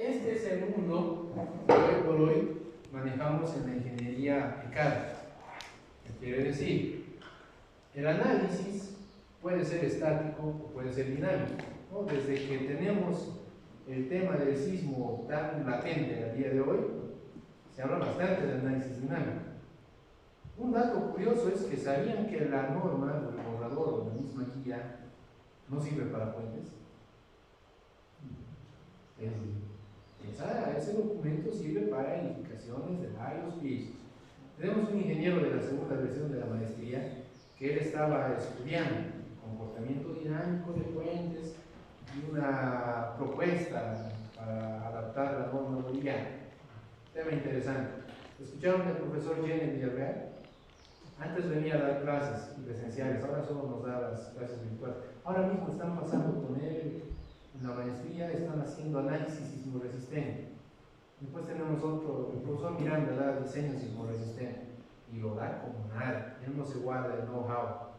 Este es el mundo que hoy por hoy manejamos en la ingeniería aplicada. ¿Qué quiere decir? El análisis puede ser estático o puede ser dinámico, ¿no? Desde que tenemos el tema del sismo tan latente al día de hoy, se habla bastante de análisis dinámico. Un dato curioso es que sabían que la norma, o el borrador, o la misma guía, no sirve para puentes. Ese documento sirve para edificaciones de varios pisos. Tenemos un ingeniero de la segunda versión de la maestría que él estaba estudiando comportamiento dinámico de puentes y una propuesta para adaptar la norma boliviana. Tema interesante. ¿Escucharon al profesor Jenny Villarreal? Antes venía a dar clases presenciales, ahora solo nos da las clases virtuales. Ahora mismo están pasando con él en la maestría, están haciendo análisis sismoresistente. Después tenemos otro, el profesor Miranda da diseño sismoresistente y lo da como nada, él no se guarda el know-how.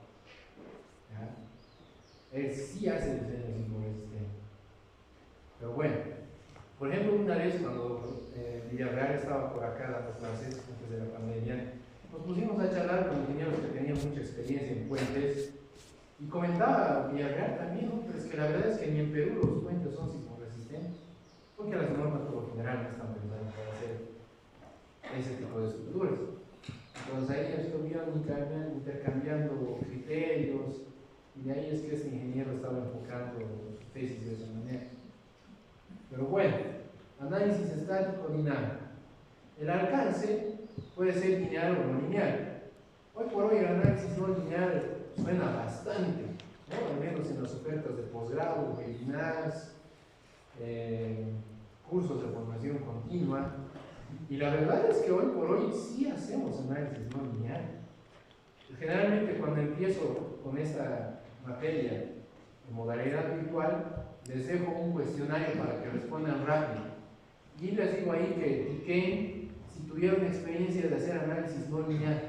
Él sí hace diseño sismoresistente. Pero bueno, por ejemplo, una vez cuando Villarreal estaba por acá dando clases antes de la pandemia, nos pusimos a charlar con ingenieros que tenían mucha experiencia en puentes y comentaba Villarreal también, ¿no? Pero es que la verdad es que ni en Perú los puentes son sismoresistentes, porque las normas por lo general no están pensadas para hacer ese tipo de estructuras. Entonces ahí estuvieron intercambiando criterios y de ahí es que este ingeniero estaba enfocando su tesis de esa manera. Pero bueno, análisis estático dinámico. El alcance puede ser lineal o no lineal. Hoy por hoy el análisis no lineal suena bastante, ¿no? Al menos en las ofertas de posgrado, webinars, cursos de formación continua. Y la verdad es que hoy por hoy sí hacemos análisis no lineal. Generalmente cuando empiezo con esta materia de modalidad virtual, les dejo un cuestionario para que respondan rápido. Y les digo ahí que etiqueten si tuvieron experiencia de hacer análisis no lineal.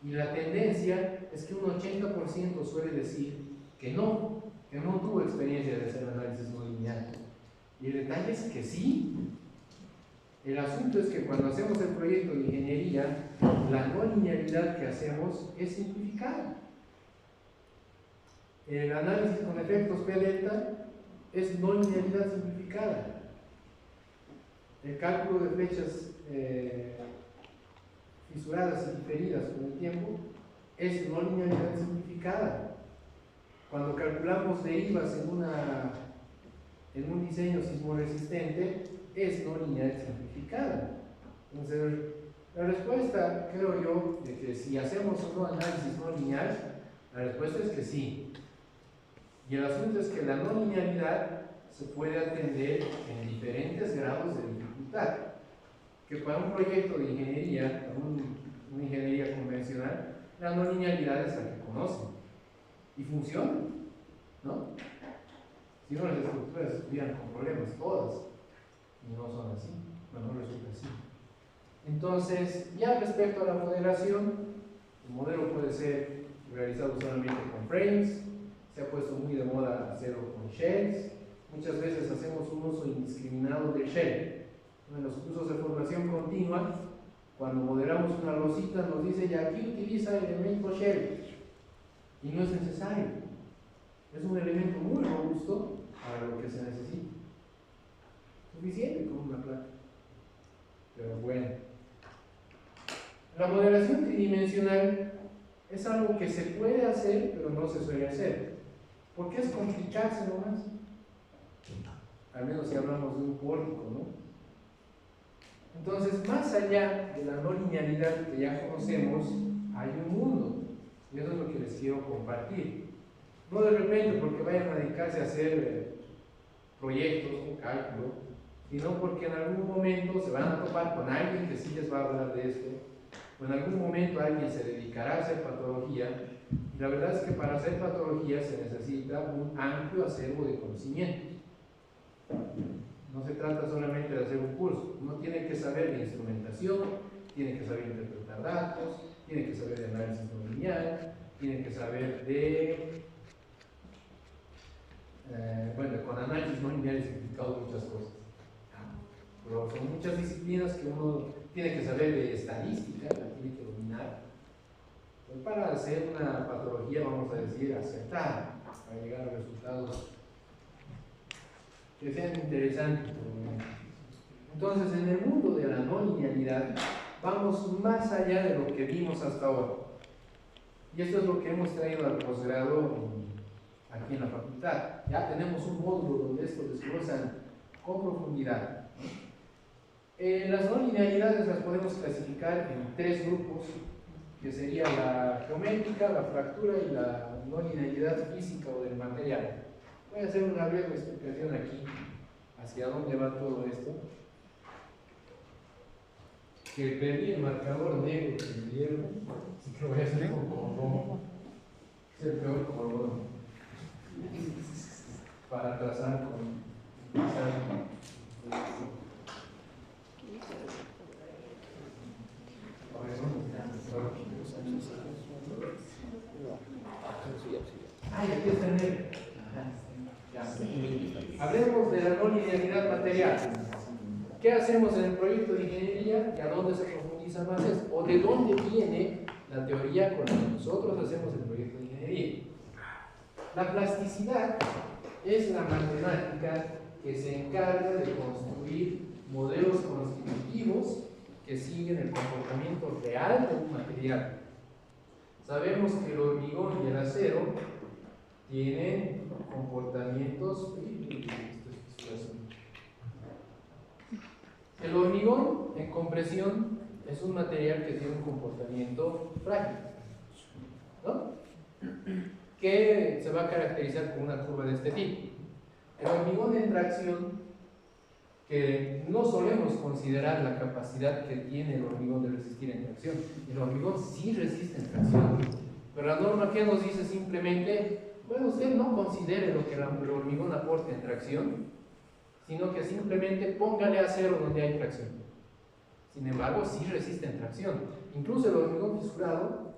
Y la tendencia es que un 80% suele decir que no tuvo experiencia de hacer análisis no lineal. Y el detalle es que sí. El asunto es que cuando hacemos el proyecto de ingeniería, la no linealidad que hacemos es simplificada. El análisis con efectos P delta es no linealidad simplificada. El cálculo de flechas fisuradas y diferidas con el tiempo es no linealidad simplificada. Cuando calculamos derivas en un diseño sismoresistente, es no lineal simplificada. Entonces, la respuesta, creo yo, de que si hacemos o no análisis no lineal, la respuesta es que sí. Y el asunto es que la no linealidad se puede atender en diferentes grados de dificultad. Que para un proyecto de ingeniería, una ingeniería convencional, la no linealidad es la que conocen y funciona, ¿no? Si no, las estructuras estuvieran con problemas todas y no son así, bueno, no resulta así. Entonces, ya respecto a la modelación, el modelo puede ser realizado solamente con frames, se ha puesto muy de moda hacerlo con shells, muchas veces hacemos un uso indiscriminado del shell. En los cursos de formación continua, cuando modelamos una losita nos dice ya aquí utiliza el elemento shell y no es necesario, es un elemento muy robusto para lo que se necesita, suficiente con una placa. Pero bueno, la modelación tridimensional es algo que se puede hacer pero no se suele hacer porque es complicarse nomás, al menos si hablamos de un pórtico, ¿no? Entonces, más allá de la no linealidad que ya conocemos, hay un mundo, y eso es lo que les quiero compartir. No de repente porque vayan a dedicarse a hacer proyectos o cálculo, sino porque en algún momento se van a topar con alguien que sí les va a hablar de esto, o en algún momento alguien se dedicará a hacer patología, y la verdad es que para hacer patología se necesita un amplio acervo de conocimientos. No se trata solamente de hacer un curso, uno tiene que saber de instrumentación, tiene que saber interpretar datos, tiene que saber de análisis no lineal, tiene que saber de, bueno, con análisis no lineal he explicado muchas cosas. pero son muchas disciplinas que uno tiene que saber de estadística, la tiene que dominar, pues para hacer una patología, vamos a decir, acertada, para llegar a resultados que sean interesantes. Entonces, en el mundo de la no linealidad, vamos más allá de lo que vimos hasta ahora. Y esto es lo que hemos traído al posgrado aquí en la facultad. Ya tenemos un módulo donde esto desglosan con profundidad. Las no linealidades las podemos clasificar en 3 grupos, que sería la geométrica, la fractura y la no linealidad física o del material. Voy a hacer una breve explicación aquí hacia dónde va todo esto. Que perdí el marcador negro que me dieron, así que lo voy a hacer con color. Es el peor color para trazar con. Ay, aquí está el negro. Ya. Hablemos de la no linealidad material. ¿Qué hacemos en el proyecto de ingeniería y a dónde se profundiza más esto? ¿O de dónde viene la teoría con la que nosotros hacemos el proyecto de ingeniería? La plasticidad es la matemática que se encarga de construir modelos constitutivos que siguen el comportamiento real de un material. Sabemos que el hormigón y el acero tienen comportamientos. El hormigón en compresión es un material que tiene un comportamiento frágil, ¿no? Que se va a caracterizar con una curva de este tipo. El hormigón en tracción, que no solemos considerar la capacidad que tiene el hormigón de resistir en tracción. El hormigón sí resiste en tracción, pero la norma que nos dice simplemente, bueno, usted no considere lo que el hormigón aporta en tracción, sino que simplemente póngale acero donde hay tracción. Sin embargo, sí resiste en tracción. Incluso el hormigón fisurado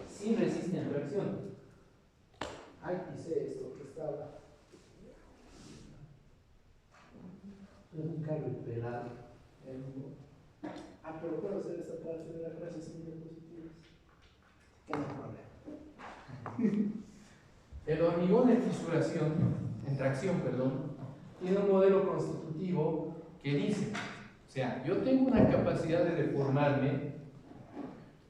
sí resiste en tracción. Ay, quise esto que estaba. Es un cable pelado. Pero puedo hacer esta parte de la clase sin diapositivas. Que no hay problema. El hormigón en fisuración, en tracción, perdón, tiene un modelo constitutivo que dice, o sea, yo tengo una capacidad de deformarme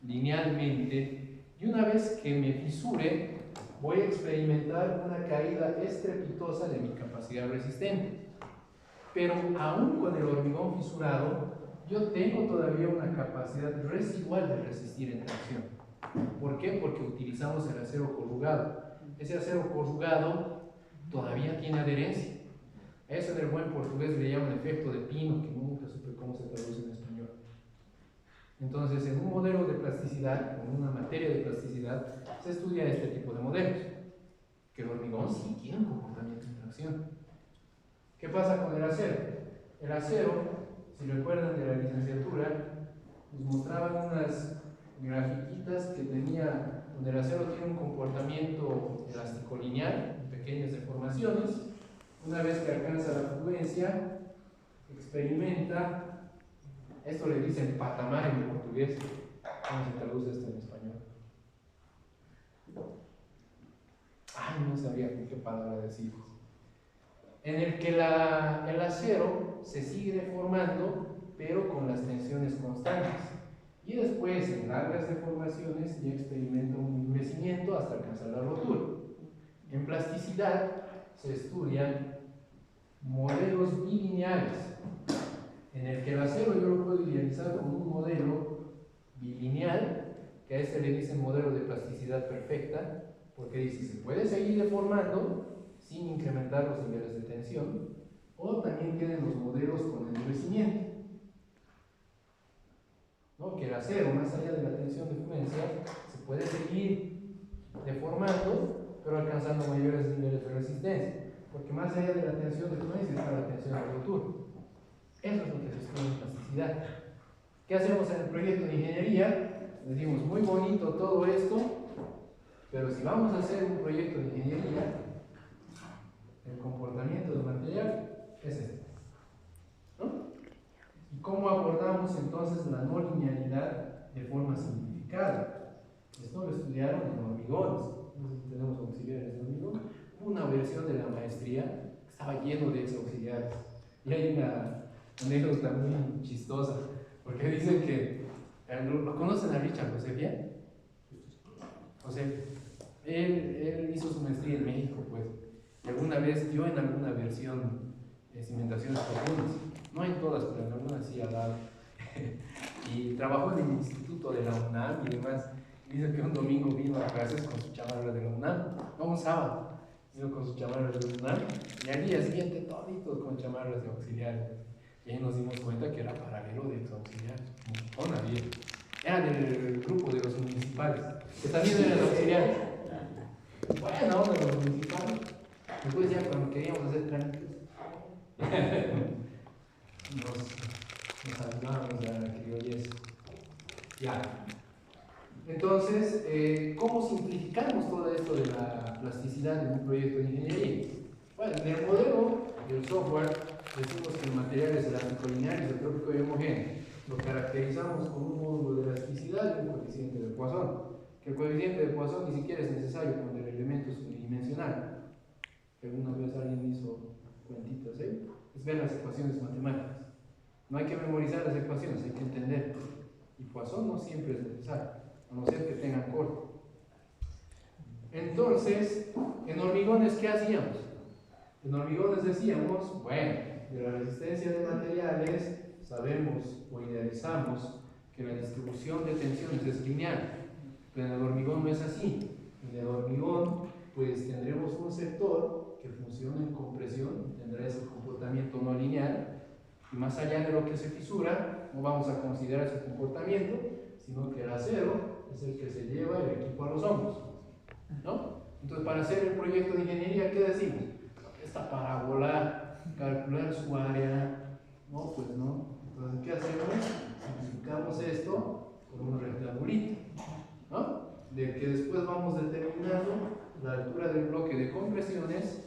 linealmente y una vez que me fisure, voy a experimentar una caída estrepitosa de mi capacidad resistente. Pero aún con el hormigón fisurado, yo tengo todavía una capacidad residual de resistir en tracción. ¿Por qué? Porque utilizamos el acero corrugado. Ese acero corrugado todavía tiene adherencia. A eso en el buen portugués le llaman efecto de pino, que nunca supe cómo se traduce en español. Entonces, en un modelo de plasticidad, en una materia de plasticidad, se estudia este tipo de modelos. Que el hormigón sí tiene un comportamiento de tracción. ¿Qué pasa con el acero? El acero, si recuerdan de la licenciatura, nos mostraban unas grafiquitas que tenía, donde el acero tiene un comportamiento elástico lineal, pequeñas deformaciones. Una vez que alcanza la fluencia, experimenta, esto le dicen patamar en portugués. ¿Cómo se traduce esto en español? Ay, no sabía qué palabra decir. En el que el acero se sigue deformando, pero con las tensiones constantes. Y después, en largas deformaciones, ya experimenta un endurecimiento hasta alcanzar la rotura. En plasticidad se estudian modelos bilineales, en el que el acero yo lo puedo idealizar como un modelo bilineal, que a este le dicen modelo de plasticidad perfecta, porque dice, se puede seguir deformando sin incrementar los niveles de tensión, o también tienen los modelos con endurecimiento, ¿no? Que el acero, más allá de la tensión de fluencia, se puede seguir deformando, pero alcanzando mayores niveles de resistencia, porque más allá de la tensión de fluencia está la tensión de rotura. Eso es lo que se estudia en plasticidad. ¿Qué hacemos en el proyecto de ingeniería? Decimos, muy bonito todo esto, pero si vamos a hacer un proyecto de ingeniería, el comportamiento estudiamos entonces la no linealidad de forma simplificada. Esto lo estudiaron en hormigones. No sé si tenemos auxiliares de hormigón. Hubo una versión de la maestría que estaba lleno de ex auxiliares. Y hay una anécdota muy chistosa, porque dicen que ¿lo conocen a Richard Josefia? José, él hizo su maestría en México, pues, y alguna vez dio en alguna versión cimentaciones profundas, no en todas, pero en algunas sí ha dado. Y trabajó en el instituto de la UNAM y demás. Dice que un domingo vino a clases con su chamarra de la UNAM, no, un sábado, vino con su chamarra de la UNAM, y al día siguiente toditos con chamarras de auxiliares. Y ahí nos dimos cuenta que era paralelo de ex auxiliares, un montón había. Era del grupo de los municipales, que también eran auxiliares. Bueno, de los municipales. Después ya cuando queríamos hacer trámites, nos ayudábamos a la criollez. Ya. Entonces, ¿cómo simplificamos todo esto de la plasticidad en un proyecto de ingeniería? Bueno, en el modelo del software decimos que el material es elástico-lineal, isotrópico y homogéneo. Lo caracterizamos con un módulo de elasticidad y un coeficiente de Poisson. Que el coeficiente de Poisson ni siquiera es necesario cuando el elemento es unidimensional. Alguna vez alguien hizo cuentitas, es ver las ecuaciones matemáticas. No hay que memorizar las ecuaciones, hay que entender. Y Poisson no siempre es necesario, a no ser que tengan corto. Entonces, en hormigones, ¿qué hacíamos? En hormigones decíamos, bueno, de la resistencia de materiales sabemos o idealizamos que la distribución de tensiones es lineal, pero en el hormigón no es así. En el hormigón, pues tendremos un sector que funciona en compresión, tendrá ese comportamiento no lineal, y más allá de lo que se fisura, no vamos a considerar ese comportamiento, sino que el acero es el que se lleva el equipo a los hombros, ¿no? Entonces, para hacer el proyecto de ingeniería, ¿qué decimos? Esta parábola, calcular su área, no, pues no. Entonces, ¿qué hacemos? Simplificamos esto con un rectangulito, ¿no? De que después vamos determinando la altura del bloque de compresiones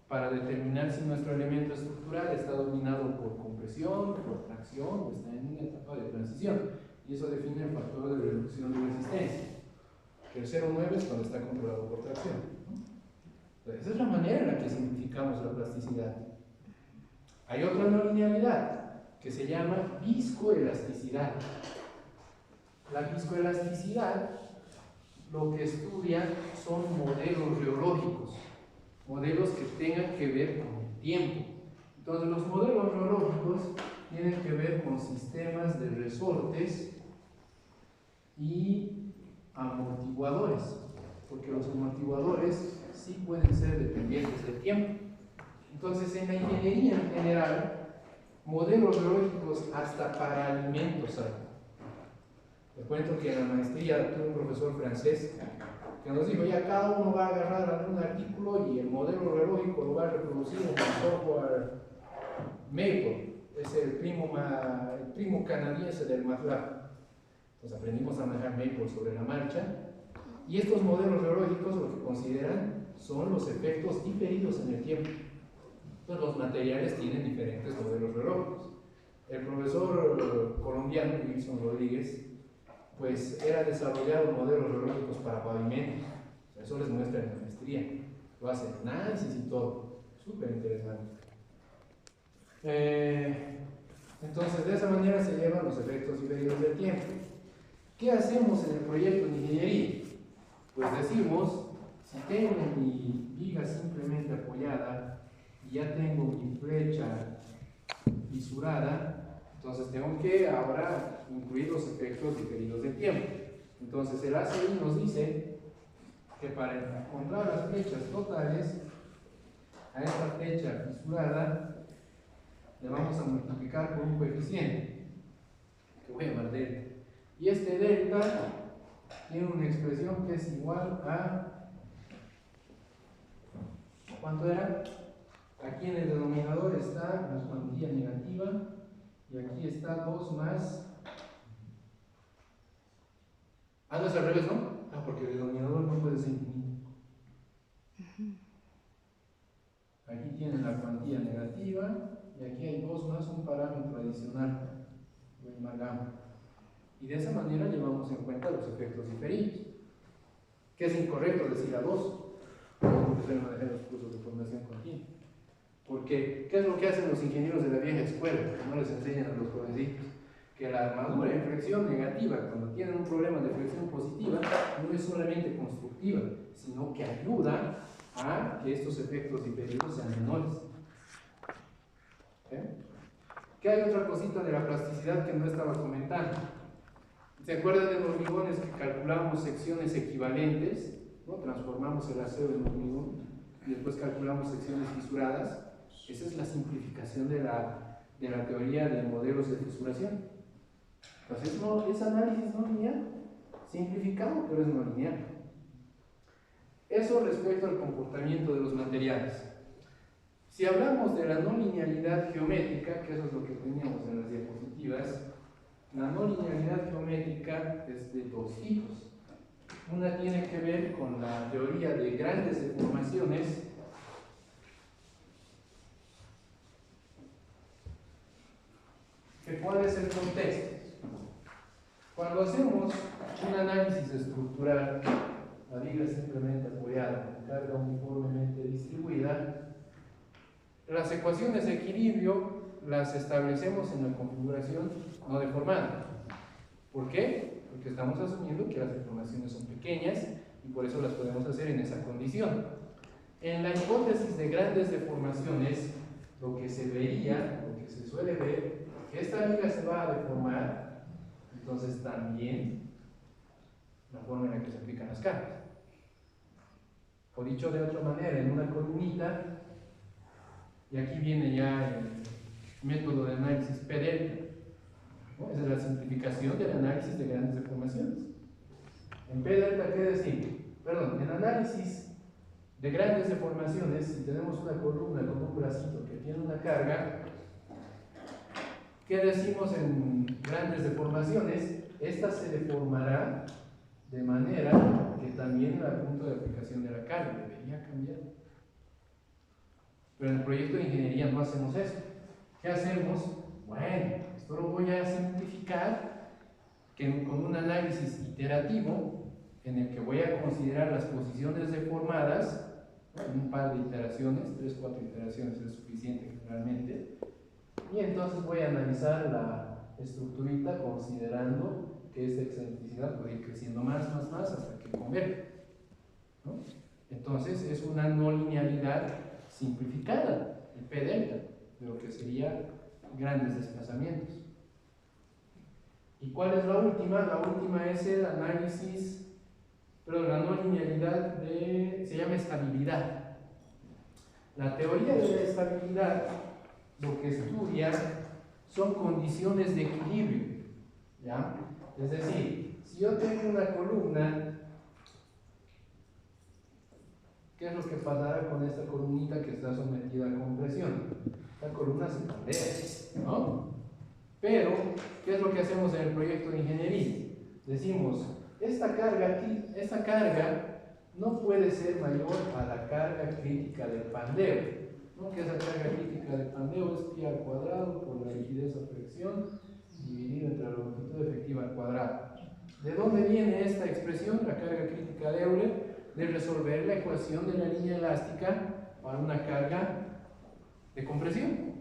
para determinar si nuestro elemento estructural está dominado por compresión, por tracción o está en una etapa de transición. Y eso define el factor de reducción de resistencia. Que el 0,9 es cuando está controlado por tracción, ¿no? Esa es la manera en la que simplificamos la plasticidad. Hay otra no linealidad que se llama viscoelasticidad. La viscoelasticidad lo que estudia son modelos reológicos, modelos que tengan que ver con el tiempo. Entonces, los modelos reológicos tienen que ver con sistemas de resortes y amortiguadores, porque los amortiguadores sí pueden ser dependientes del tiempo. Entonces, en la ingeniería en general, modelos reológicos hasta para alimentos hay. Les cuento que en la maestría tuve un profesor francés que nos dijo, ya cada uno va a agarrar algún artículo y el modelo reológico lo va a reproducir en el software Maple, es el primo canadiense del MATLAB. Entonces aprendimos a manejar Maple sobre la marcha, y estos modelos reológicos lo que consideran son los efectos diferidos en el tiempo. Entonces los materiales tienen diferentes modelos reológicos. El profesor colombiano, Wilson Rodríguez, pues era desarrollar modelos reológicos para pavimentos. Eso les muestra en la maestría. Lo hacen análisis y todo. Súper interesante. Entonces, de esa manera se llevan los efectos diferidos del tiempo. ¿Qué hacemos en el proyecto de ingeniería? Pues decimos, si tengo mi viga simplemente apoyada y ya tengo mi flecha fisurada, entonces tengo que ahora incluir los efectos diferidos del tiempo. Entonces el ACI nos dice que para encontrar las flechas totales, a esta flecha fisurada le vamos a multiplicar por un coeficiente, que voy a llamar delta. Y este delta tiene una expresión que es igual a... ¿cuánto era? Aquí en el denominador está la cuantía negativa, y aquí está 2 más... ah, no es al revés, ¿no? Ah, porque el denominador no puede ser infinito. Aquí tienen la cuantía negativa, y aquí hay 2 más un parámetro adicional. Voy misma gama. Y de esa manera llevamos en cuenta los efectos diferidos. Que es incorrecto decir a 2, en los cursos de formación continua. Porque, ¿qué es lo que hacen los ingenieros de la vieja escuela? Que no les enseñan a los jovencitos. Que la armadura en flexión negativa, cuando tienen un problema de flexión positiva, no es solamente constructiva, sino que ayuda a que estos efectos diferidos sean menores. ¿Okay? ¿Qué hay otra cosita de la plasticidad que no estaba comentando? ¿Se acuerdan de los hormigones que calculamos secciones equivalentes? ¿No? Transformamos el acero en hormigón y después calculamos secciones fisuradas. Esa es la simplificación de la teoría de modelos de fisuración. Entonces es análisis no lineal, simplificado, pero es no lineal. Eso respecto al comportamiento de los materiales. Si hablamos de la no linealidad geométrica, que eso es lo que teníamos en las diapositivas, la no linealidad geométrica es de dos tipos. Una tiene que ver con la teoría de grandes deformaciones, que puede ser contexto. Cuando hacemos un análisis estructural, la viga simplemente apoyada, con carga uniformemente distribuida, las ecuaciones de equilibrio las establecemos en la configuración no deformada. ¿Por qué? Porque estamos asumiendo que las deformaciones son pequeñas y por eso las podemos hacer en esa condición. En la hipótesis de grandes deformaciones, lo que se vería, lo que se suele ver, que esta viga se va a deformar, entonces también la forma en la que se aplican las cargas. O dicho de otra manera, en una columnita, y aquí viene ya el método de análisis P delta, ¿no? Esa es la simplificación del análisis de grandes deformaciones. En P delta, ¿qué decir? Perdón, en análisis de grandes deformaciones, si tenemos una columna con un bracito que tiene una carga, ¿qué decimos en grandes deformaciones? Esta se deformará de manera que también el punto de aplicación de la carga debería cambiar. Pero en el proyecto de ingeniería no hacemos eso. ¿Qué hacemos? Bueno, esto lo voy a simplificar con un análisis iterativo en el que voy a considerar las posiciones deformadas, ¿no? En un par de iteraciones, 3 o 4 iteraciones es suficiente generalmente, y entonces voy a analizar la estructurita considerando que esta excentricidad puede ir creciendo más hasta que converge, ¿no? Entonces es una no linealidad simplificada, el P delta, de lo que sería grandes desplazamientos. ¿Y cuál es la última? La última es el análisis, la no linealidad se llama estabilidad. La teoría de la estabilidad lo que estudia son condiciones de equilibrio, ¿ya? Es decir, si yo tengo una columna, ¿qué es lo que pasará con esta columnita que está sometida a compresión? La columna se pandea, ¿no? Pero, ¿qué es lo que hacemos en el proyecto de ingeniería? Decimos, esta carga no puede ser mayor a la carga crítica del pandeo, ¿no? Que esa carga crítica del pandeo es pi al cuadrado por la rigidez a fricción dividido entre la longitud efectiva al cuadrado. ¿De dónde viene esta expresión, la carga crítica de Euler? De resolver la ecuación de la línea elástica para una carga de compresión,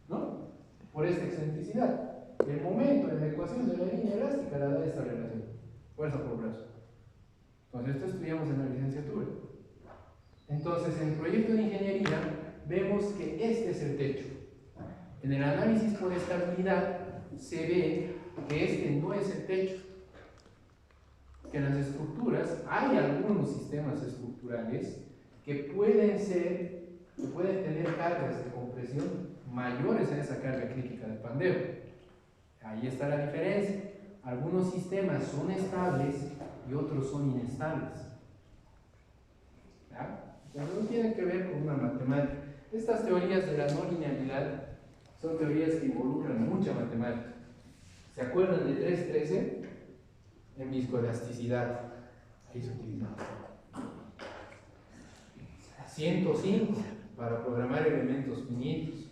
¿no? Por esta excentricidad. El momento en la ecuación de la línea elástica la da esta relación, fuerza por brazo. Entonces esto estudiamos en la licenciatura. Entonces en el proyecto de ingeniería vemos que este es el techo. En el análisis por estabilidad se ve que este no es el techo, que en las estructuras hay algunos sistemas estructurales que pueden tener cargas de compresión mayores a esa carga crítica del pandeo. Ahí está la diferencia. Algunos sistemas son estables y otros son inestables. ¿Ya? Entonces no tiene que ver con una matemática. Estas teorías de la no linealidad son teorías que involucran mucha matemática. ¿Se acuerdan de 3.13? En viscoelasticidad, ahí se utiliza. 105 para programar elementos finitos,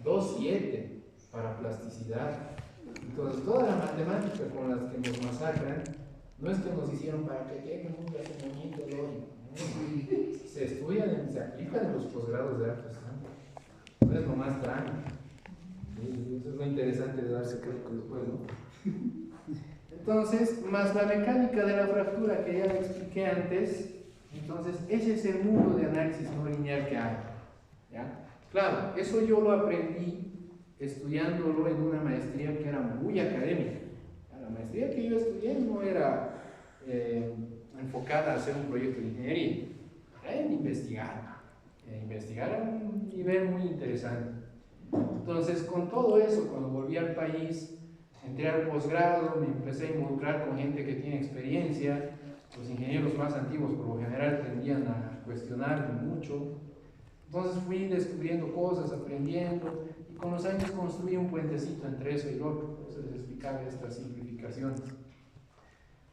2.7 para plasticidad, Entonces, toda la matemática con las que nos masacran, no es que nos hicieron para que lleguen un razonamiento lógico. No. Se estudian, se aplican en los posgrados de artes. No es lo más tranquilo. Sí, eso es lo interesante de darse cuenta después, ¿no? Entonces, más la mecánica de la fractura que ya le expliqué antes, entonces ese es el mundo de análisis no lineal que hay. ¿Ya? Claro, eso yo lo aprendí estudiándolo en una maestría que era muy académica. La maestría que yo estudié no era enfocada a hacer un proyecto de ingeniería, era en investigar. Investigar a un nivel muy interesante. Entonces, con todo eso, cuando volví al país, entré al posgrado, me empecé a involucrar con gente que tiene experiencia. Los ingenieros más antiguos, por lo general, tendían a cuestionarme mucho. Entonces fui descubriendo cosas, aprendiendo, y con los años construí un puentecito entre eso y lo otro. Por eso les explicaba estas simplificaciones.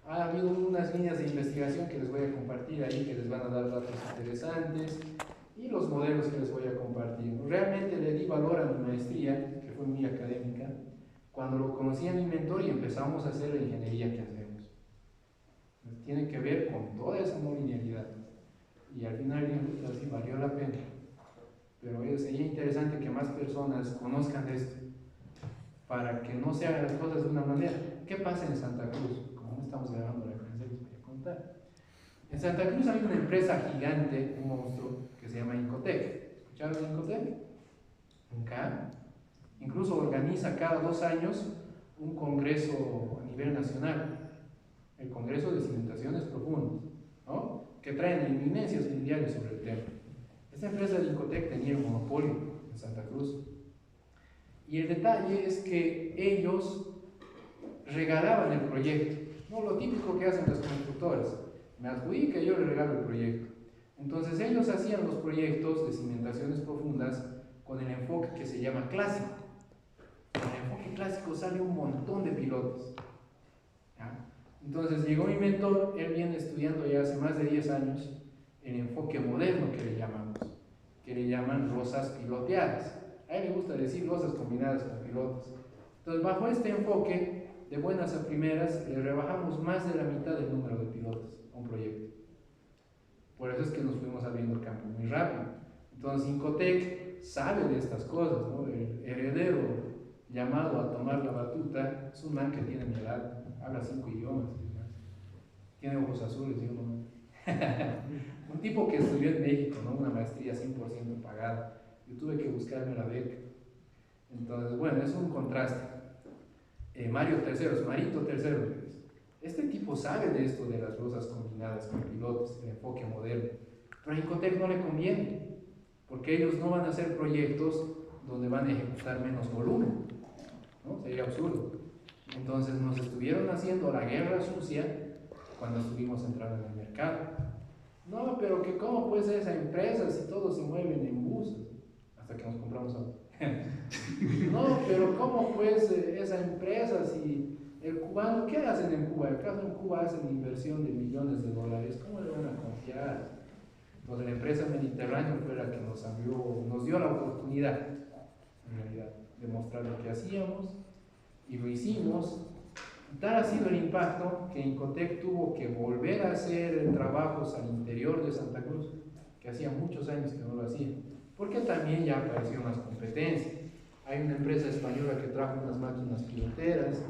Ha habido unas líneas de investigación que les voy a compartir ahí, que les van a dar datos interesantes, y los modelos que les voy a compartir. Realmente le di valor a mi maestría, que fue muy académica, cuando lo conocí a mi mentor y empezamos a hacer la ingeniería que hacemos. Tiene que ver con toda esa no linealidad. Y al final, así valió la pena. Pero sería interesante que más personas conozcan esto, para que no se hagan las cosas de una manera. ¿Qué pasa en Santa Cruz? Como no estamos grabando la conferencia, les voy a contar. En Santa Cruz hay una empresa gigante, un monstruo, que se llama Incotec. ¿Escucharon de Incotec? Nunca. Incluso organiza cada 2 años un congreso a nivel nacional, el Congreso de Cimentaciones Profundas, ¿no? Que traen eminencias mundiales sobre el tema. Esta empresa de Incotec tenía el monopolio en Santa Cruz. Y el detalle es que ellos regalaban el proyecto, no lo típico que hacen las constructoras. Me adjudica y yo le regalo el proyecto. Entonces ellos hacían los proyectos de cimentaciones profundas con el enfoque que se llama clásico. Con el enfoque clásico sale un montón de pilotos. ¿Ya? Entonces llegó mi mentor, él viene estudiando ya hace más de 10 años el enfoque moderno que le llamamos, que le llaman losas piloteadas. A él le gusta decir losas combinadas con pilotos. Entonces, bajo este enfoque, de buenas a primeras, le rebajamos más de la mitad del número de pilotos a un proyecto. Por eso es que nos fuimos abriendo el campo muy rápido. Entonces, Incotec sabe de estas cosas, ¿no? El heredero llamado a tomar la batuta es un man que tiene mi edad, habla 5 idiomas, tiene ojos azules, y uno un tipo que estudió en México, ¿no? Una maestría 100% pagada. Yo tuve que buscarme la beca. Entonces, bueno, es un contraste. Mario Terceros, Marito Terceros. Este tipo sabe de esto de las losas combinadas con pilotos, el enfoque moderno. Pero a Incotec no le conviene, porque ellos no van a hacer proyectos donde van a ejecutar menos volumen, ¿no? Sería absurdo. Entonces nos estuvieron haciendo la guerra sucia cuando estuvimos entrando en el mercado. No, pero que cómo puede ser esa empresa si todos se mueven en buses, hasta que nos compramos auto. No, pero cómo pues esa empresa si el cubano, ¿qué hacen en Cuba? ¿Acaso en Cuba hacen inversión de millones de dólares? ¿Cómo le van a confiar? Entonces la empresa Mediterráneo fue la que nos dio la oportunidad, en realidad, de mostrar lo que hacíamos, y lo hicimos. Tal ha sido el impacto que Incotec tuvo que volver a hacer trabajos al interior de Santa Cruz, que hacía muchos años que no lo hacía, porque también ya aparecieron las competencias. Hay una empresa española que trajo unas máquinas piloteras.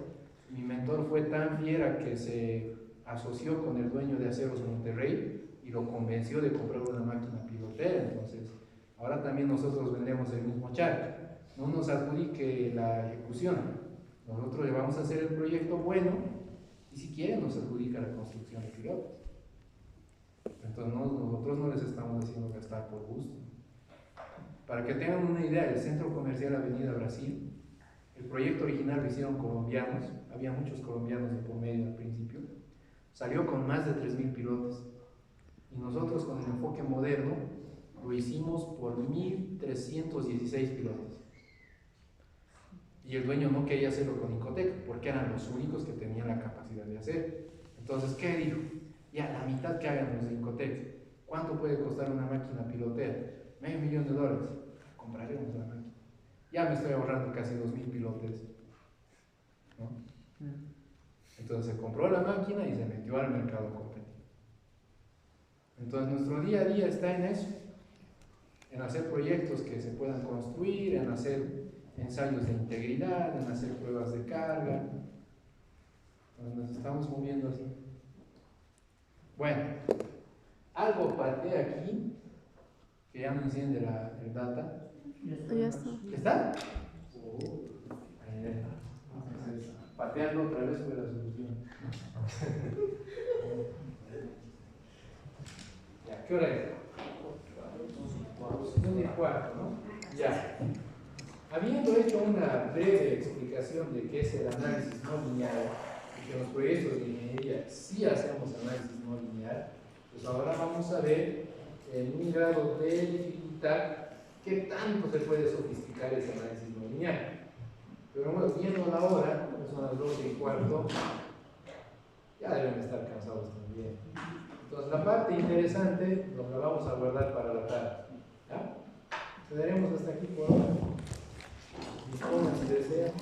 Mi mentor fue tan fiera que se asoció con el dueño de Aceros Monterrey y lo convenció de comprar una máquina pilotera. Entonces, ahora también nosotros vendemos el mismo charco. No nos adjudique la ejecución. Nosotros le vamos a hacer el proyecto bueno y si quieren nos adjudica la construcción de pilotos. Entonces nosotros no les estamos haciendo gastar por gusto. Para que tengan una idea, el Centro Comercial Avenida Brasil, el proyecto original lo hicieron colombianos, había muchos colombianos de por medio al principio, salió con más de 3.000 pilotos. Y nosotros con el enfoque moderno lo hicimos por 1.316 pilotos. Y el dueño no quería hacerlo con Incotec porque eran los únicos que tenían la capacidad de hacer. Entonces, ¿qué dijo? Ya, la mitad que hagan los de Incotec. ¿Cuánto puede costar una máquina pilotera? $500,000. Compraremos la máquina. Ya me estoy ahorrando casi 2.000 pilotes. ¿no? Entonces se compró la máquina y se metió al mercado competitivo. Entonces nuestro día a día está en eso, en hacer proyectos que se puedan construir, en hacer ensayos de integridad, en hacer pruebas de carga. Entonces nos estamos moviendo así. Bueno, algo pateé aquí, que ya no enciende el data. Ya está. ¿Está? Ahí, entonces, pateando otra vez fue la solución. Ya, ¿qué hora es? 1:15, ¿no? Ya. Habiendo hecho una breve explicación de qué es el análisis no lineal, y que en los proyectos de ingeniería sí hacemos análisis no lineal, pues ahora vamos a ver en un grado de dificultad qué tanto se puede sofisticar ese análisis no lineal. Pero bueno, viendo la hora, son las 12:15, ya deben estar cansados también. Entonces la parte interesante nos la vamos a guardar para la tarde. ¿Ya? Quedaremos hasta aquí por ahora. Dispongan si desean.